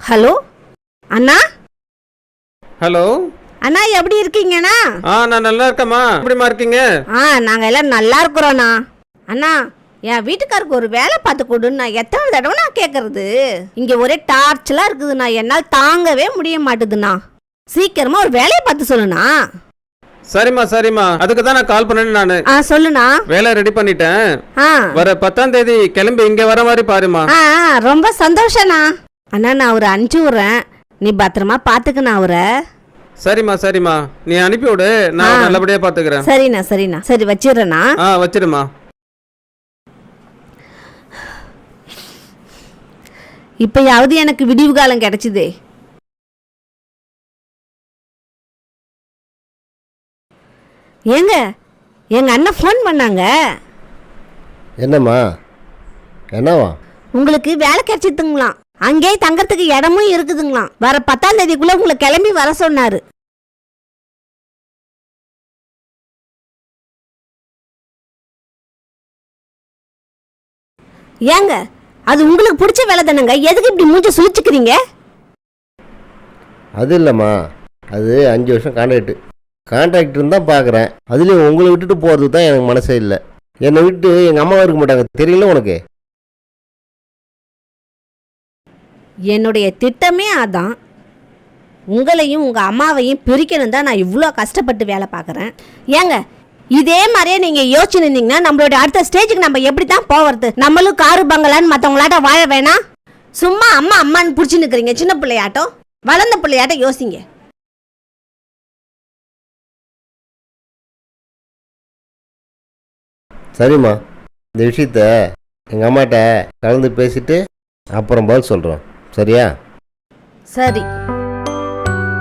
Hello அண்ணா. Hello அண்ணா, எப்படி இருக்கீங்கண்ணா? நான் நல்லா இருக்கேம்மா. எப்படிமா இருக்கீங்க? நாங்கள் எல்லாம் நல்லா இருக்கிறோண்ணா. அண்ணா, என் வீட்டுக்காருக்கு ஒரு வேலை பார்த்து கொடுன்னு நான் எத்தனை தடவை நான் கேட்கறது. இங்கே ஒரே டார்ச்சலாக இருக்குதுண்ணா, என்னால் தாங்கவே முடிய மாட்டுதுண்ணா. சீக்கிரமா ஒரு வேலையை பார்த்து சொல்லுண்ணா. சரிம்மா அதுக்கு தான் நான் கால் பண்ணேன்னு நானு. சொல்லுண்ணா. வேலை ரெடி பண்ணிட்டேன். வர 10ஆம் தேதி கிளம்பி இங்க வர மாதிரி பாருமா. ரொம்ப சந்தோஷண்ணா. அண்ணா, நான் அவரை அனுப்பிச்சி விட்றேன், நீ பத்திரமா பார்த்துக்கண்ணா அவரை. சரிம்மா நீ அனுப்பி விடு, நான் நல்லபடியா பாத்துக்கிறேன். சரிண்ணா சரி வச்சிடுறேண்ணா. வச்சிருமா. இப்பயாவது எனக்கு விடிவு காலம் கிடைச்சிதே. ஏங்க, எங்க அண்ணன் ஃபோன் பண்ணாங்க. என்னம்மா? என்னவா? உங்களுக்கு வேலை கிடைச்சிதுங்களாம், அங்கே தங்கறதுக்கு இடமும் இருக்குதுங்களாம். வர 10ஆம் தேதிக்குள்ள உங்களை கிளம்பி வர சொன்னாரு. ஏங்க, அது உங்களுக்கு பிடிச்ச வேலை தானங்க, எதுக்கு இப்படி மூஞ்ச சுழிச்சுக்கிறீங்க? அது இல்லைம்மா, அது 5 வருஷம் கான்ட்ராக்ட் இருந்தால் பார்க்குறேன். அதுலேயும் உங்களை விட்டுட்டு போகிறது தான் எனக்கு மனசே இல்லை. என்னை விட்டு எங்கள் அம்மா இருக்க மாட்டாங்க, தெரியல உனக்கு? என்னுடைய திட்டமே அதான், உங்களையும் உங்கள் அம்மாவையும் பிரிக்கணும் தான் நான் இவ்வளோ கஷ்டப்பட்டு வேலை பார்க்குறேன். ஏங்க, இதே மாதிரியே நீங்கள் யோசிச்சுருந்தீங்கன்னா நம்மளோட அடுத்த ஸ்டேஜுக்கு நம்ம எப்படி தான் போகிறது? நம்மளும் காரு பங்களான்னு மற்றவங்களாட்ட வாழ வேணாம். சும்மா அம்மான்னு பிடிச்சி நிற்கிறீங்க. சின்ன பிள்ளையாட்டம், வளர்ந்த பிள்ளையாட்டம் யோசிங்க. சரிம்மா, இந்த விஷயத்த எங்கள் அம்மாட்ட கலந்து பேசிட்டு அப்புறம் பதில் சொல்கிறோம், சரியா? சரி.